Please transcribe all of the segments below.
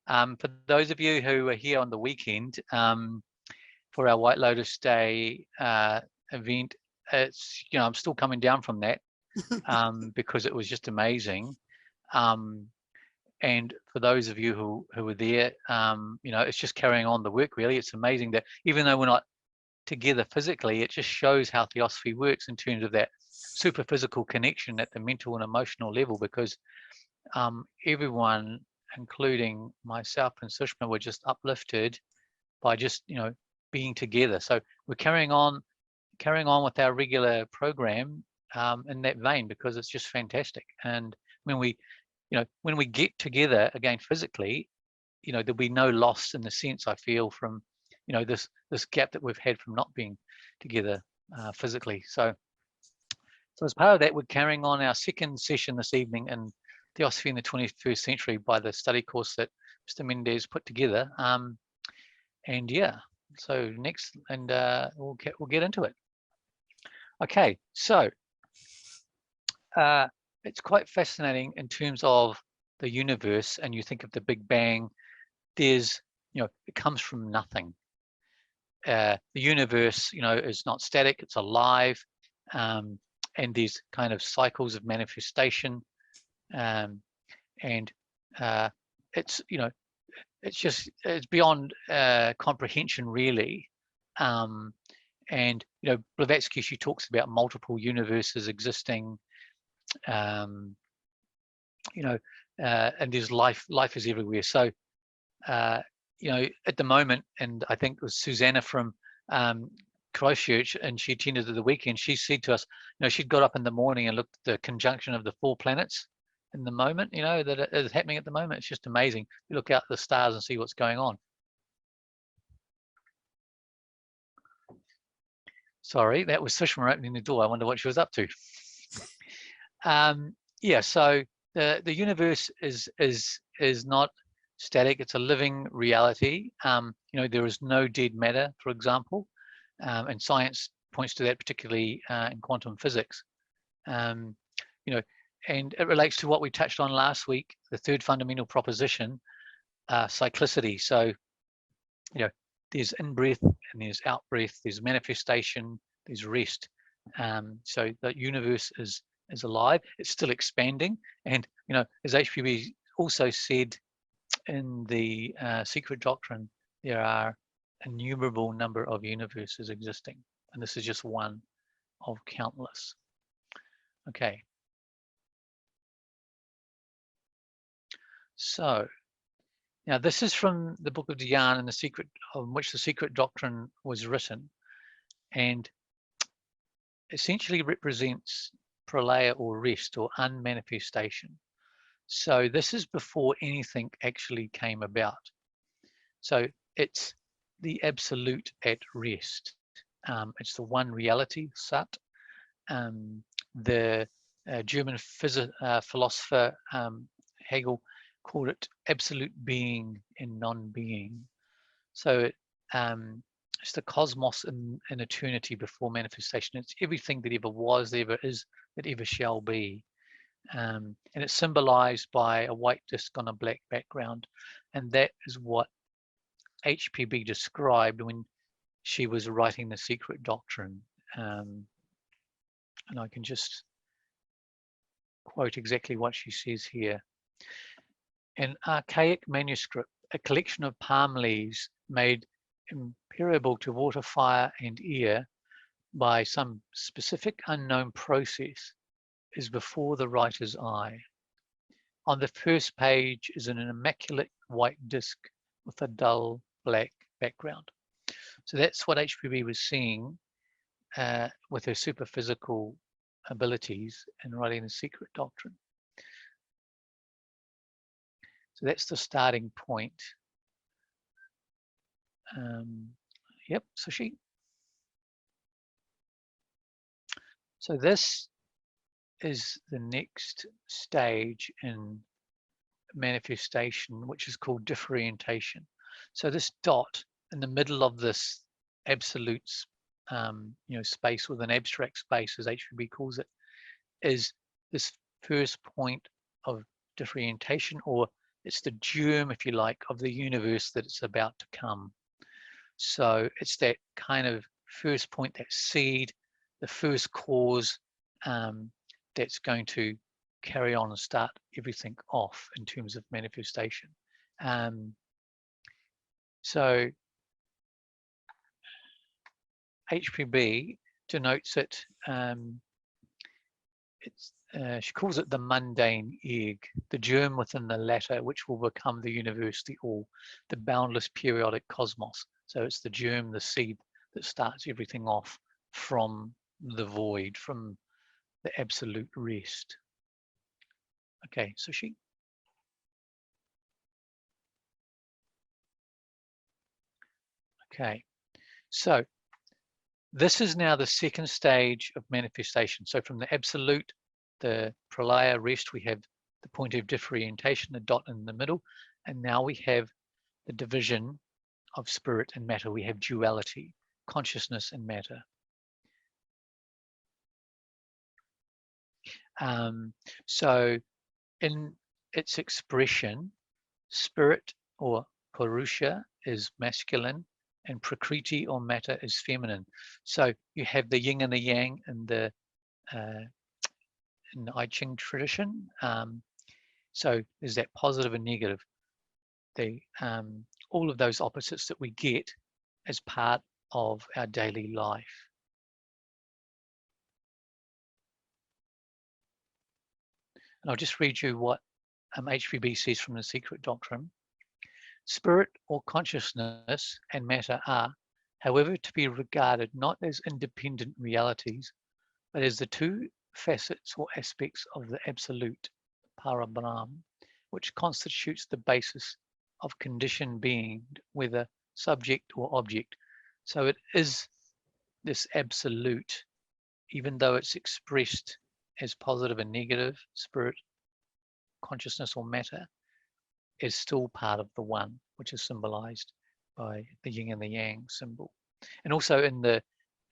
For those of you who are here on the weekend for our White Lotus Day event, it's, you know, I'm still coming down from that because it was just amazing. And for those of you who were there, you know, it's just carrying on the work, really. It's amazing that even though we're not together physically, it just shows how Theosophy works in terms of that super physical connection at the mental and emotional level, because everyone, including myself and Sushma, were just uplifted by just, you know, being together. So we're carrying on with our regular program in that vein, because it's just fantastic. And when we, you know, when we get together again physically, you know, there'll be no loss in the sense, I feel, from, you know, this gap that we've had from not being together physically. So as part of that, we're carrying on our second session this evening in Theosophy in the 21st Century by the study course that Mr. Mendez put together. And yeah, so next, and we'll get into it. Okay, so it's quite fascinating in terms of the universe, and you think of the Big Bang. There's, you know, it comes from nothing. The universe, you know, is not static; it's alive, and there's kind of cycles of manifestation, and it's, you know, it's beyond comprehension, really. And you know, Blavatsky, she talks about multiple universes existing. You know, and there's life is everywhere. So you know, at the moment, and I think it was Susanna from Christchurch, and she attended at the weekend, she said to us, you know, she'd got up in the morning and looked at the conjunction of the 4 planets in the moment, you know, that is happening at the moment. It's just amazing. You look out at the stars and see what's going on. Sorry, that was Sushma opening the door. I wonder what she was up to. Yeah, so the universe is not static. It's a living reality. You know, there is no dead matter, for example, and science points to that, particularly in quantum physics. You know, and it relates to what we touched on last week, the third fundamental proposition, cyclicity. So, you know, there's in-breath and there's out-breath, there's manifestation, there's rest. So the universe is alive, it's still expanding. And, you know, as HPB also said in the Secret Doctrine, there are innumerable number of universes existing, and this is just one of countless. Okay. So now this is from the book of Dzyan, and the secret of which the Secret Doctrine was written, and essentially represents pralaya, or rest, or unmanifestation. So this is before anything actually came about. So it's the absolute at rest. It's the one reality, Sat. The German philosopher Hegel called it absolute being and non-being. So it's the cosmos in eternity before manifestation. It's everything that ever was, that ever is, that ever shall be. And it's symbolized by a white disk on a black background. And that is what HPB described when she was writing the Secret Doctrine. And I can just quote exactly what she says here. An archaic manuscript, a collection of palm leaves made impermeable to water, fire, and air by some specific unknown process, is before the writer's eye. On the first page is an immaculate white disc with a dull black background. So that's what HPB was seeing with her superphysical abilities in writing the Secret Doctrine. So that's the starting point. Yep, Sushi. So this is the next stage in manifestation, which is called differentiation. So this dot in the middle of this absolute, you know, space, with an abstract space, as HPB calls it, is this first point of differentiation, or It's the germ, if you like, of the universe that it's about to come. So it's that kind of first point, that seed, the first cause that's going to carry on and start everything off in terms of manifestation. So HPB denotes it. She calls it the mundane egg, the germ within the latter, which will become the universe, the all, the boundless periodic cosmos. So it's the germ, the seed that starts everything off from the void, from the absolute rest. Okay, so okay, so this is now the second stage of manifestation. So from the absolute, the pralaya rest, we have the point of differentiation, the dot in the middle, and now we have the division of spirit and matter. We have duality, consciousness and matter. So in its expression, spirit or purusha is masculine and prakriti or matter is feminine. So you have the yin and the yang in the I Ching tradition. So there's that positive and negative. All of those opposites that we get as part of our daily life. And I'll just read you what HPB says from the Secret Doctrine. Spirit or consciousness and matter are, however, to be regarded not as independent realities, but as the two facets or aspects of the absolute, Parabrahm, which constitutes the basis of conditioned being, whether subject or object. So it is this absolute, even though it's expressed as positive and negative, spirit, consciousness or matter, is still part of the one, which is symbolized by the yin and the yang symbol. And also in the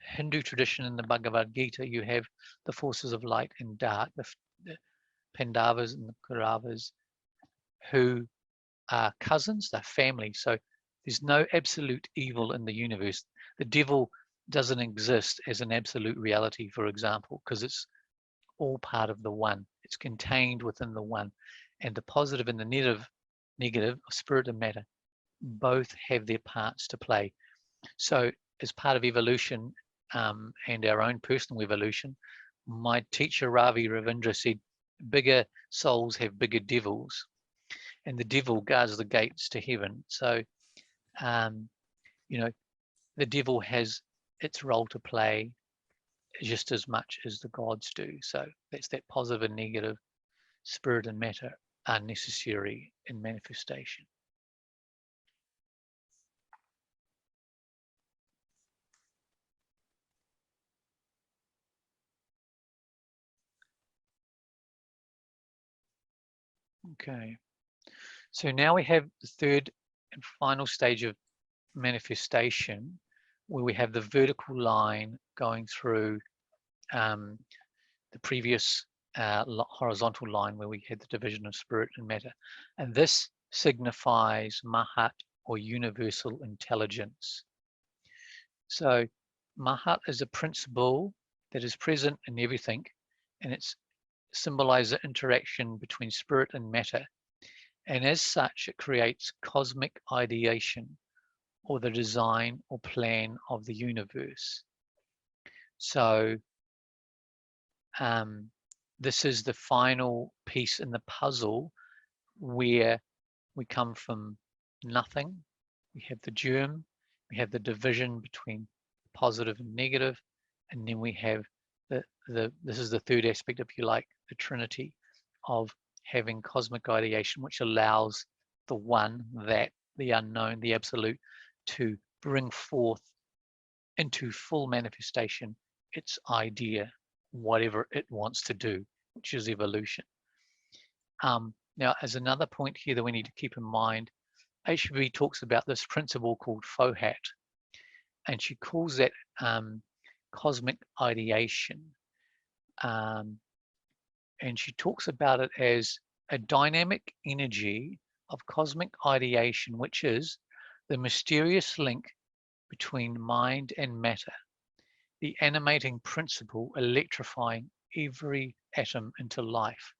Hindu tradition, in the Bhagavad Gita, you have the forces of light and dark, the Pandavas and the Kauravas, who are cousins, they're family. So there's no absolute evil in the universe. The devil doesn't exist as an absolute reality, for example, because it's all part of the one. It's contained within the one. And the positive and the negative of spirit and matter both have their parts to play. So as part of evolution and our own personal evolution, my teacher Ravi Ravindra said, bigger souls have bigger devils, and the devil guards the gates to heaven. So, you know, the devil has its role to play just as much as the gods do. So that's that positive and negative, spirit and matter are necessary in manifestation. Okay, so now we have the third and final stage of manifestation, where we have the vertical line going through the previous horizontal line where we had the division of spirit and matter. And this signifies Mahat, or universal intelligence. So Mahat is a principle that is present in everything, and it's symbolizes the interaction between spirit and matter. And as such, it creates cosmic ideation, or the design or plan of the universe. So this is the final piece in the puzzle where we come from nothing. We have the germ, we have the division between positive and negative, and then we have this is the third aspect, if you like, the trinity of having cosmic ideation, which allows the one, that, the unknown, the absolute, to bring forth into full manifestation its idea, whatever it wants to do, which is evolution. Now, as another point here that we need to keep in mind, HB talks about this principle called Fohat, and she calls that cosmic ideation. And she talks about it as a dynamic energy of cosmic ideation, which is the mysterious link between mind and matter, the animating principle electrifying every atom into life.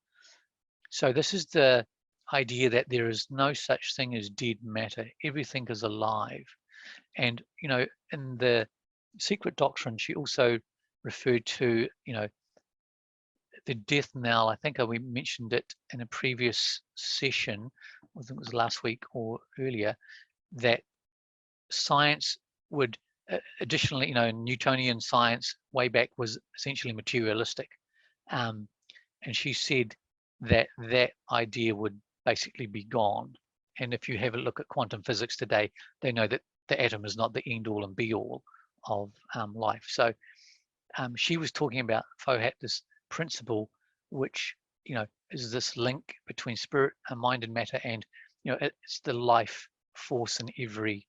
So this is the idea that there is no such thing as dead matter. Everything is alive. And, in the Secret Doctrine, she also referred to, the death knell. I think we mentioned it in a previous session, I think it was last week or earlier, that science would additionally, Newtonian science way back was essentially materialistic. And she said that that idea would basically be gone. And if you have a look at quantum physics today, they know that the atom is not the end all and be all of life. So she was talking about this principle, which, is this link between spirit and mind and matter, and, it's the life force in every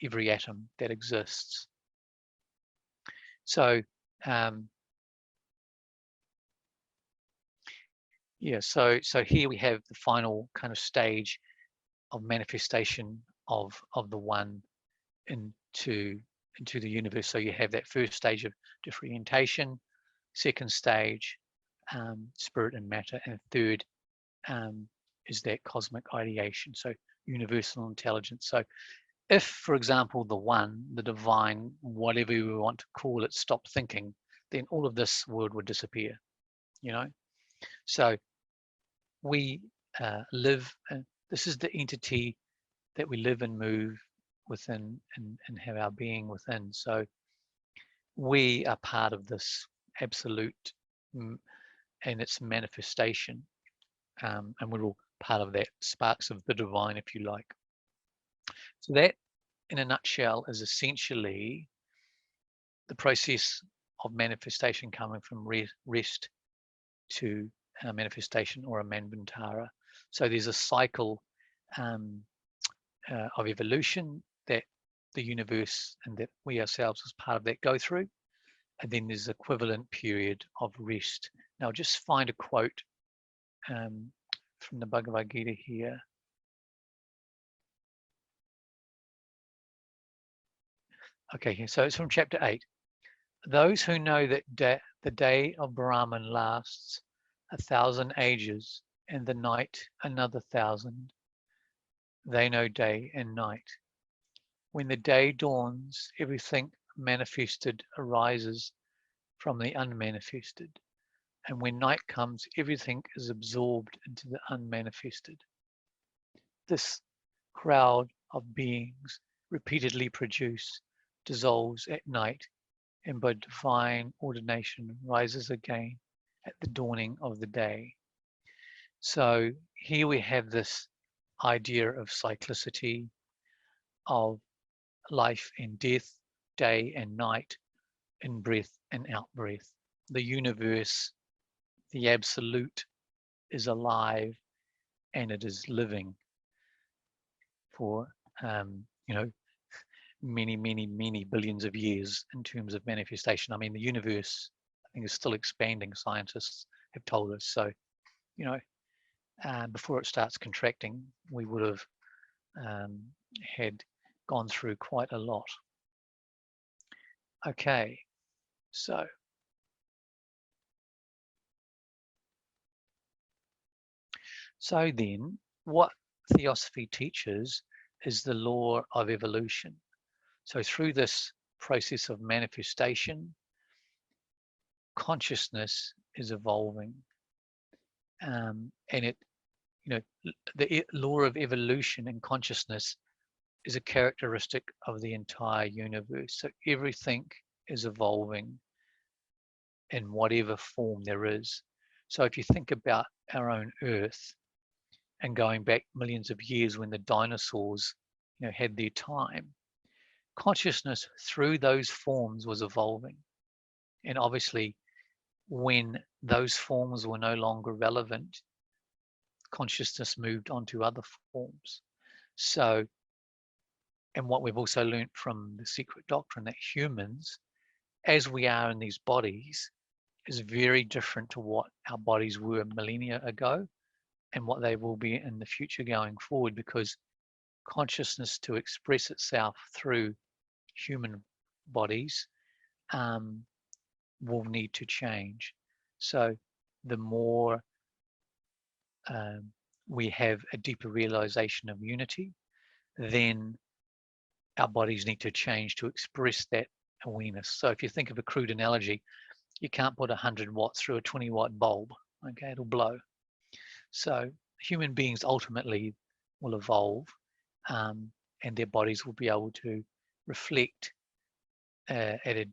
atom that exists. So so here we have the final kind of stage of manifestation of the one into the universe. So you have that first stage of differentiation, second stage, spirit and matter, and third is that cosmic ideation, so universal intelligence. So if, for example, the one, the divine, whatever we want to call it, stopped thinking, then all of this world would disappear, So we live, and this is the entity that we live and move within and have our being within. So we are part of this absolute and its manifestation, and we're all part of that sparks of the divine, if you like. So that, in a nutshell, is essentially the process of manifestation coming from rest to manifestation, or a manvantara. So there's a cycle of evolution that the universe and that we ourselves as part of that go through, and then there's equivalent period of rest. Now just find a quote from the Bhagavad Gita here. Okay, so it's from chapter 8. Those who know that the day of Brahman lasts 1,000 ages and the night another 1,000, they know day and night. When the day dawns, everything manifested arises from the unmanifested. And when night comes, everything is absorbed into the unmanifested. This crowd of beings repeatedly produce, dissolves at night, and by divine ordination rises again at the dawning of the day. So here we have this idea of cyclicity, of life and death, day and night, in breath and out breath. The universe, the absolute, is alive and it is living for many billions of years in terms of manifestation. I mean, the universe, I think, is still expanding, scientists have told us. So, before it starts contracting, we would have had gone through quite a lot. Okay, so then what Theosophy teaches is the law of evolution. So through this process of manifestation, consciousness is evolving, and it, the law of evolution in consciousness is a characteristic of the entire universe. So everything is evolving in whatever form there is. So if you think about our own Earth, and going back millions of years when the dinosaurs, had their time, consciousness through those forms was evolving. And obviously, when those forms were no longer relevant, consciousness moved on to other forms. So, and what we've also learned from the Secret Doctrine, that humans, as we are in these bodies, is very different to what our bodies were millennia ago. and what they will be in the future going forward, because consciousness to express itself through human bodies will need to change. So the more we have a deeper realization of unity, then our bodies need to change to express that awareness. So if you think of a crude analogy, you can't put 100 watts through a 20-watt bulb. Okay, it'll blow. So human beings ultimately will evolve, and their bodies will be able to reflect at a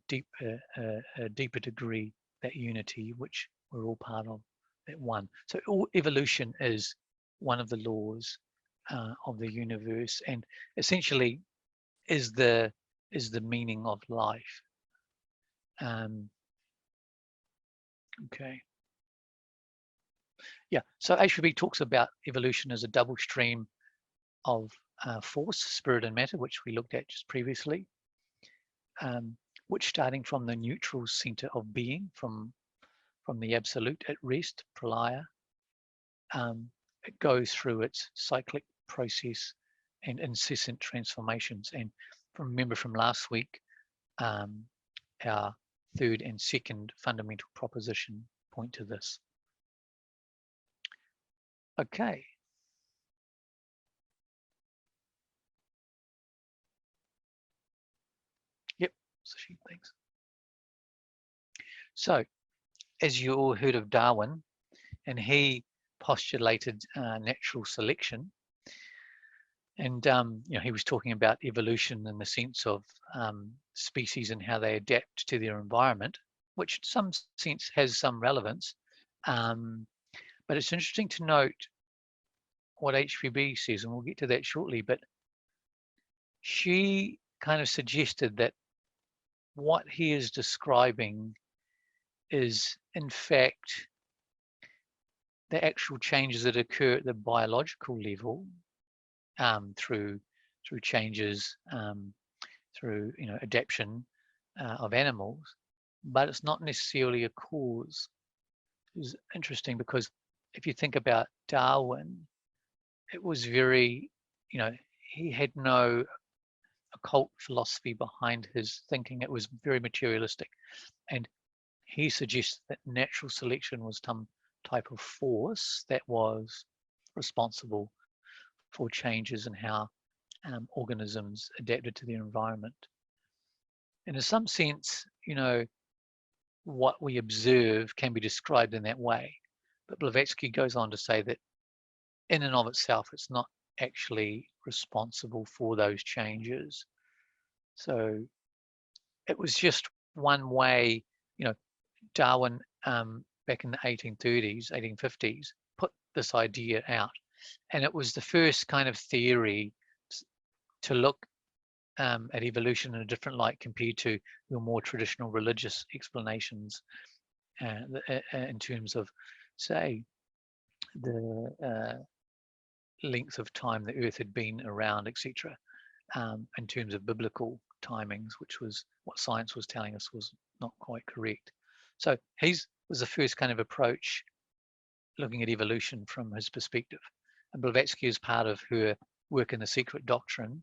deeper degree that unity, which we're all part of, that one. So all evolution is one of the laws of the universe, and essentially is the meaning of life. Okay. Yeah, so HPB talks about evolution as a double stream of force, spirit and matter, which we looked at just previously, which starting from the neutral center of being, from the absolute at rest, pralaya, it goes through its cyclic process and incessant transformations. And remember from last week, our third and second fundamental proposition point to this. Okay. Yep, thanks. So, as you all heard of Darwin, and he postulated natural selection, and you know, he was talking about evolution in the sense of species and how they adapt to their environment, which in some sense has some relevance. But it's interesting to note what HPB says, and we'll get to that shortly, but she kind of suggested that what he is describing is, in fact, the actual changes that occur at the biological level through changes, through adaptation of animals, but it's not necessarily a cause. It's interesting because if you think about Darwin, it was very, he had no occult philosophy behind his thinking. It was very materialistic, and he suggests that natural selection was some type of force that was responsible for changes in how organisms adapted to their environment. And in some sense, what we observe can be described in that way. But Blavatsky goes on to say that in and of itself, it's not actually responsible for those changes. So it was just one way, Darwin back in the 1830s, 1850s, put this idea out. And it was the first kind of theory to look at evolution in a different light compared to your more traditional religious explanations in terms of, say, the length of time the Earth had been around, etc. In terms of biblical timings, which was what science was telling us was not quite correct. So he was the first kind of approach looking at evolution from his perspective. And Blavatsky is part of her work in the Secret Doctrine,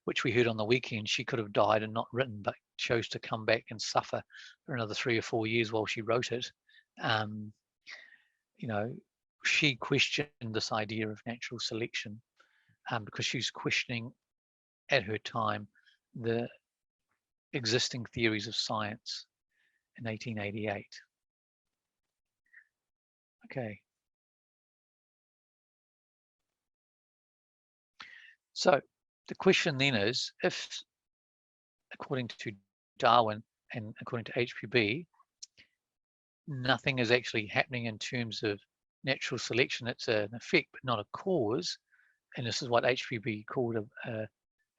which we heard on the weekend. She could have died and not written, but chose to come back and suffer for another 3 or 4 years while she wrote it. She questioned this idea of natural selection because she was questioning at her time the existing theories of science in 1888. Okay. So the question then is, if, according to Darwin and according to HPB, nothing is actually happening in terms of natural selection, it's an effect but not a cause, and this is what HPB called a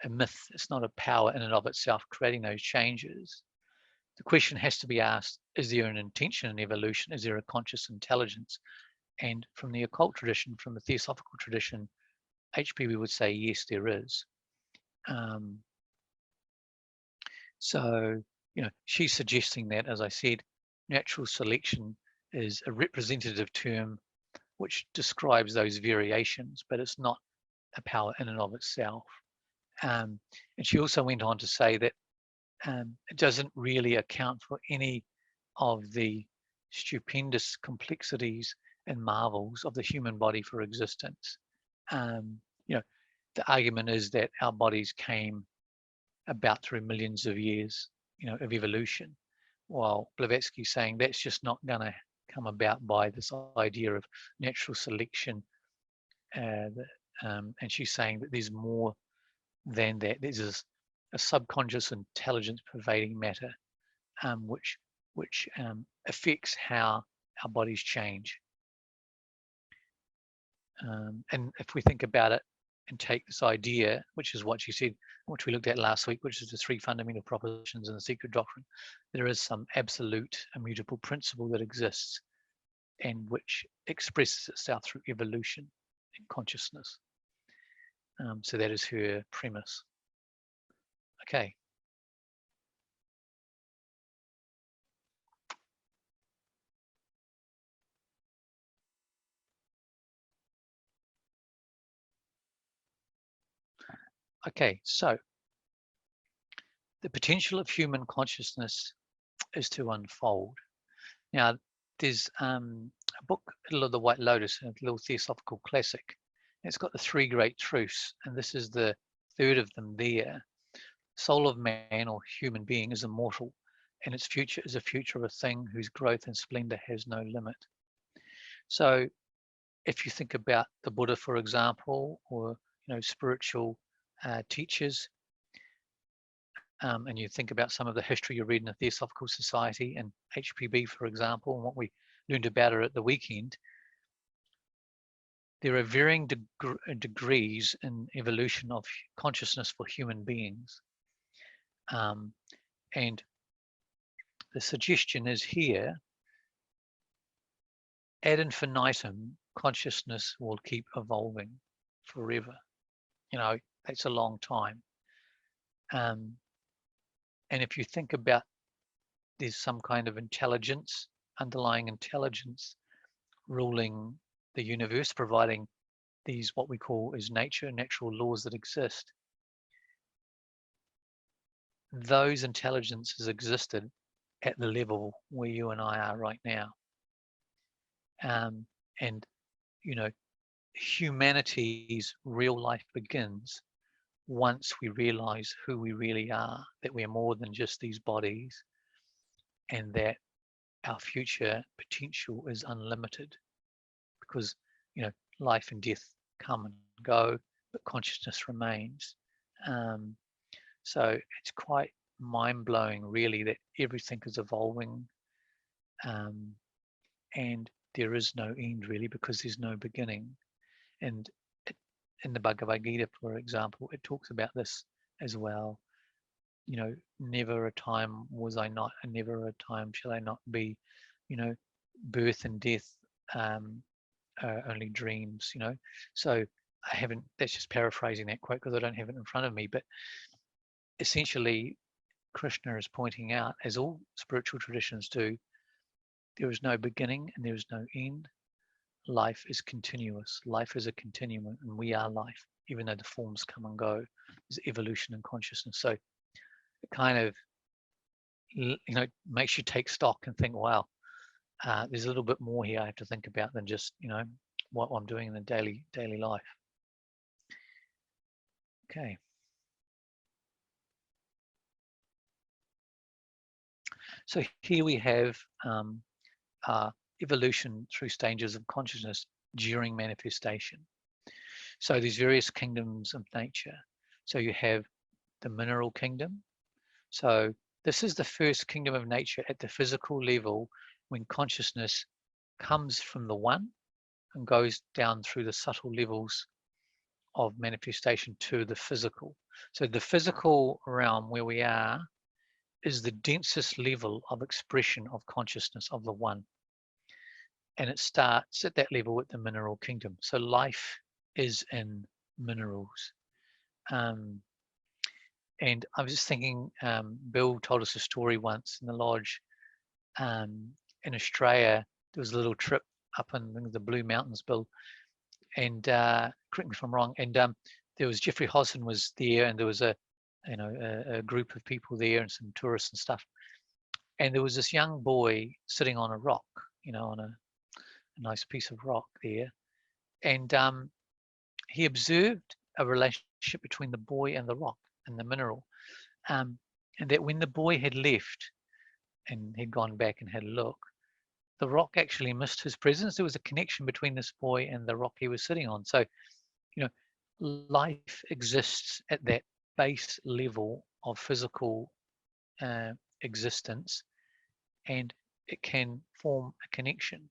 myth. It's not a power in and of itself creating those changes. The question has to be asked, is there an intention in evolution? Is there a conscious intelligence? And from the occult tradition, from the Theosophical tradition, HPB would say, yes, there is. So, she's suggesting that, as I said, natural selection is a representative term which describes those variations, but it's not a power in and of itself. And she also went on to say that it doesn't really account for any of the stupendous complexities and marvels of the human body for existence. You know, the argument is that our bodies came about through millions of years, of evolution, while Blavatsky's saying that's just not going to come about by this idea of natural selection. And she's saying that there's more than that. There's a subconscious intelligence pervading matter, which affects how our bodies change. And if we think about it and take this idea, which is what she said, which we looked at last week, which is the 3 fundamental propositions in the Secret Doctrine, there is some absolute immutable principle that exists and which expresses itself through evolution and consciousness. So that is her premise. Okay. Okay, so the potential of human consciousness is to unfold. Now, there's a book, Little of the White Lotus, a little Theosophical classic. It's got the 3 great truths, and this is the 3rd of them there. Soul of man or human being is immortal, and its future is a future of a thing whose growth and splendor has no limit. So if you think about the Buddha, for example, or spiritual teachers, and you think about some of the history you read in the Theosophical Society and HPB, for example, and what we learned about it at the weekend, there are varying degrees in evolution of consciousness for human beings. And the suggestion is here, ad infinitum, consciousness will keep evolving forever. That's a long time. And if you think about, there's some kind of intelligence, underlying intelligence ruling the universe, providing these, what we call is nature, natural laws that exist. Those intelligences existed at the level where you and I are right now. And humanity's real life begins once we realize who we really are, that we're more than just these bodies, and that our future potential is unlimited, because life and death come and go, but consciousness remains. So it's quite mind-blowing, really, that everything is evolving, and there is no end, really, because there's no beginning. And in the Bhagavad Gita, for example, it talks about this as well. Never a time was I not, and never a time shall I not be. Birth and death are only dreams. So I haven't. That's just paraphrasing that quote because I don't have it in front of me. But essentially, Krishna is pointing out, as all spiritual traditions do, there is no beginning and there is no end. Life is continuous. Life is a continuum, and we are life, even though the forms come and go. There's evolution and consciousness. So it kind of, makes you take stock and think, wow, there's a little bit more here I have to think about than just, what I'm doing in the daily life. Okay. So here we have evolution through stages of consciousness during manifestation. So these various kingdoms of nature. So you have the mineral kingdom. So this is the first kingdom of nature at the physical level, when consciousness comes from the one and goes down through the subtle levels of manifestation to the physical. So the physical realm where we are is the densest level of expression of consciousness of the one. And it starts at that level with the mineral kingdom. So life is in minerals. And I was just thinking, Bill told us a story once in the lodge in Australia. There was a little trip up in the Blue Mountains, Bill. And correct me if I'm wrong. And there was Jeffrey Hodson was there, and there was a group of people there and some tourists and stuff. And there was this young boy sitting on a rock, on a nice piece of rock there. And he observed a relationship between the boy and the rock and the mineral. And that when the boy had left and had gone back and had a look, the rock actually missed his presence. There was a connection between this boy and the rock he was sitting on. So, life exists at that base level of physical existence, and it can form a connection.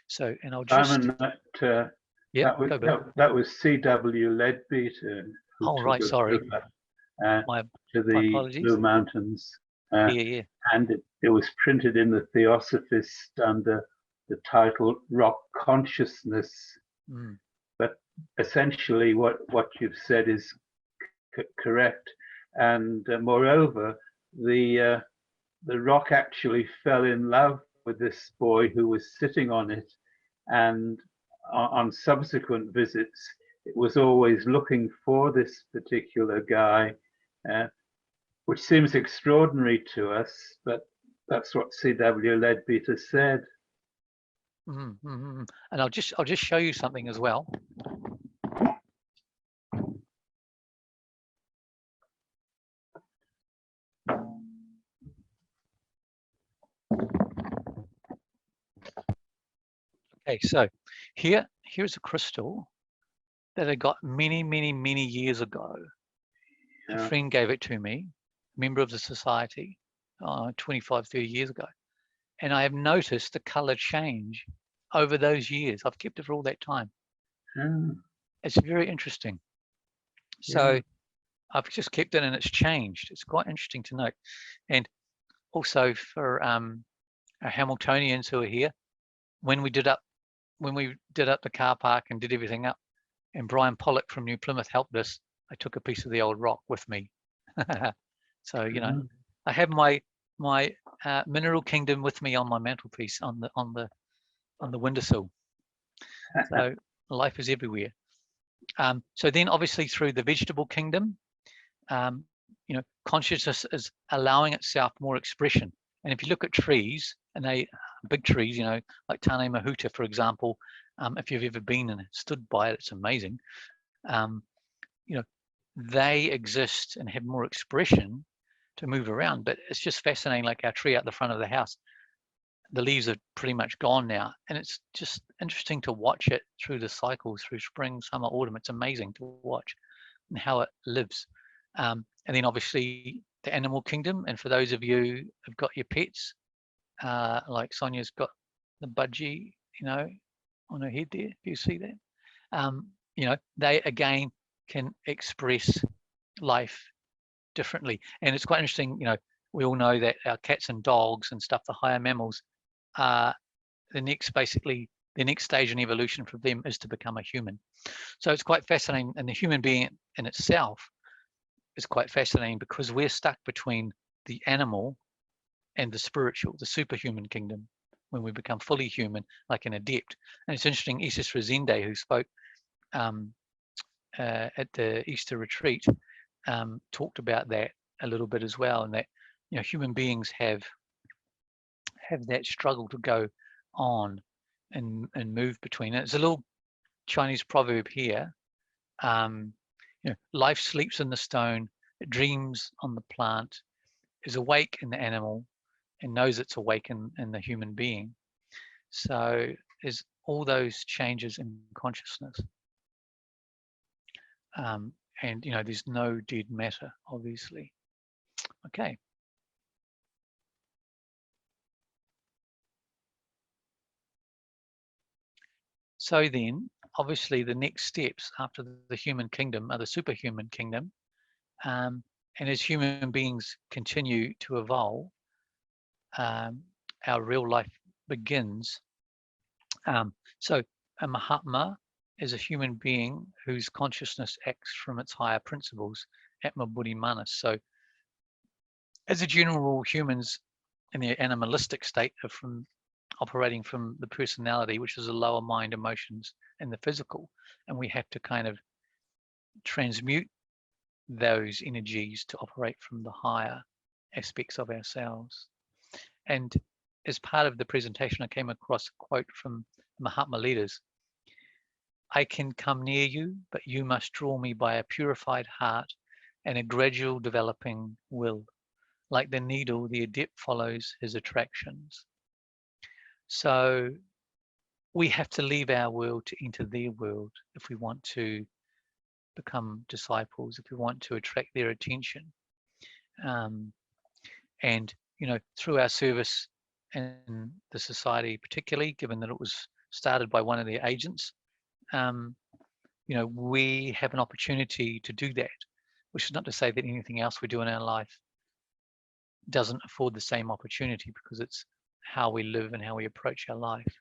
So, and I'll just... Simon, that was C.W. Leadbeater. Oh, right, sorry. To the Blue Mountains. Yeah. And it was printed in the Theosophist under the title Rock Consciousness. But essentially what you've said is correct. And moreover, the rock actually fell in love with this boy who was sitting on it. And on subsequent visits, it was always looking for this particular guy, which seems extraordinary to us, but that's what C.W. Leadbeater said. And I'll just show you something as well. Okay, so here's a crystal that I got many years ago. A friend gave it to me, member of the society, 25, 30 years ago. And I have noticed the color change over those years. I've kept it for all that time. It's very interesting. So I've just kept it and it's changed. It's quite interesting to note. And also for our Hamiltonians who are here, when we did up the car park and did everything up, and Brian Pollock from New Plymouth helped us, I took a piece of the old rock with me. So I have my mineral kingdom with me on my mantelpiece on the windowsill. So life is everywhere. So then obviously through the vegetable kingdom, consciousness is allowing itself more expression. And if you look at trees, and they big trees, like Tane Mahuta, for example, if you've ever been and stood by it, it's amazing. They exist and have more expression to move around, but it's just fascinating. Like our tree out the front of the house, the leaves are pretty much gone now, and it's just interesting to watch it through the cycles, through spring, summer, autumn. It's amazing to watch and how it lives. And then obviously the animal kingdom, and for those of you who've got your pets, like Sonia's got the budgie, on her head there. Do you see that? They again can express life differently. And it's quite interesting, we all know that our cats and dogs and stuff, the higher mammals, the next stage in evolution for them is to become a human. So it's quite fascinating. And the human being in itself is quite fascinating because we're stuck between the animal and the spiritual, the superhuman kingdom, when we become fully human, like an adept. And it's interesting, Isis Rezende, who spoke at the Easter retreat, talked about that a little bit as well, and that human beings have that struggle to go on and move between it. It's a little Chinese proverb here. Life sleeps in the stone, it dreams on the plant, is awake in the animal, and knows it's awake in the human being. So there's all those changes in consciousness. And there's no dead matter, obviously. Okay. So then, obviously, the next steps after the human kingdom are the superhuman kingdom. And as human beings continue to evolve, our real life begins. So a Mahatma is a human being whose consciousness acts from its higher principles, Atma Buddhi Manas. So as a general rule, humans in their animalistic state are from operating from the personality, which is the lower mind, emotions, and the physical. And we have to kind of transmute those energies to operate from the higher aspects of ourselves. And as part of the presentation, I came across a quote from Mahatma leaders. I can come near you, but you must draw me by a purified heart and a gradual developing will. Like the needle, the adept follows his attractions. So we have to leave our world to enter their world if we want to become disciples, if we want to attract their attention. And, you know, through our service in the society, particularly given that it was started by one of their agents, you know, we have an opportunity to do that, which is not to say that anything else we do in our life doesn't afford the same opportunity, because it's how we live and how we approach our life.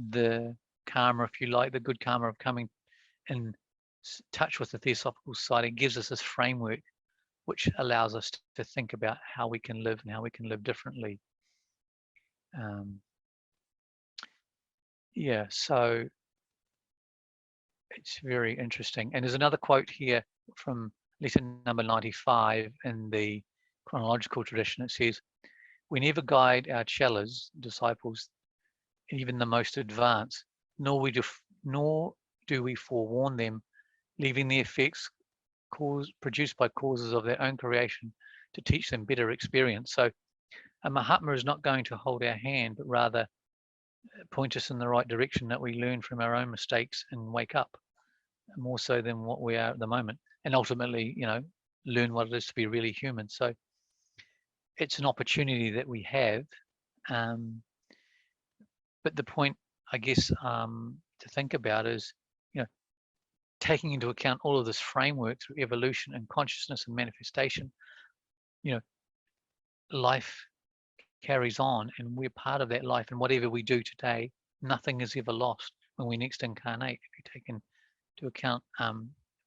The karma, if you like, the good karma of coming in touch with the Theosophical Society gives us this framework which allows us to think about how we can live and how we can live differently. Yeah, so it's very interesting. And there's another quote here from letter number 95 in the chronological tradition. It says, we never guide our chelas, disciples, even the most advanced, nor do we forewarn them, leaving the effects produced by causes of their own creation to teach them better experience. So a Mahatma is not going to hold our hand, but rather point us in the right direction, that we learn from our own mistakes and wake up more so than what we are at the moment, and ultimately, you know, learn what it is to be really human. So it's an opportunity that we have, but the point, I guess, to think about is, you know, taking into account all of this framework through evolution and consciousness and manifestation, you know, life carries on and we're part of that life, and whatever we do today, nothing is ever lost when we next incarnate, if you take into account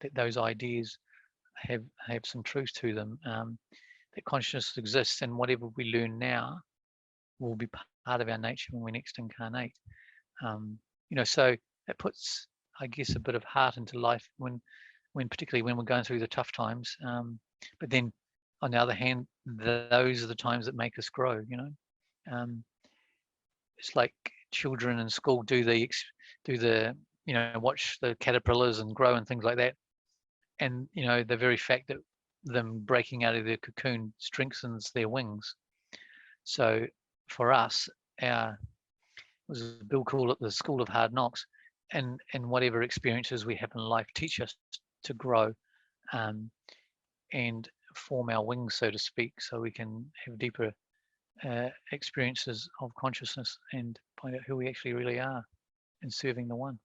that those ideas have some truth to them, that consciousness exists, and whatever we learn now will be part of our nature when we next incarnate. You know, so it puts, I guess, a bit of heart into life when particularly when we're going through the tough times. But then on the other hand, those are the times that make us grow, you know. It's like children in school do the, you know, watch the caterpillars and grow and things like that. And, you know, the very fact that them breaking out of their cocoon strengthens their wings. So for us, was Bill called it the school of hard knocks, and whatever experiences we have in life teach us to grow and form our wings, so to speak, so we can have deeper experiences of consciousness and find out who we actually really are in serving the one.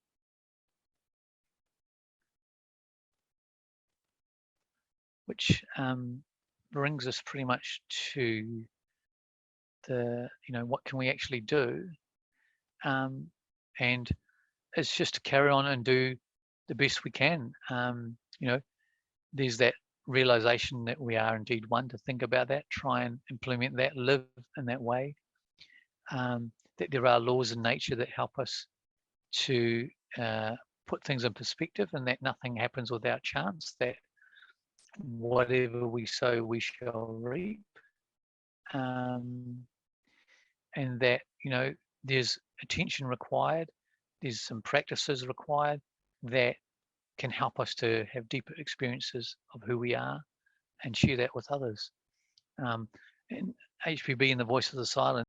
Which brings us pretty much to the, you know, what can we actually do? And it's just to carry on and do the best we can. You know, there's that realization that we are indeed one, to think about that, try and implement that, live in that way. That there are laws in nature that help us to put things in perspective, and that nothing happens without chance, that whatever we sow, we shall reap. And that, you know, there's attention required, there's some practices required that can help us to have deeper experiences of who we are and share that with others. And HPB, in the Voice of the Silent,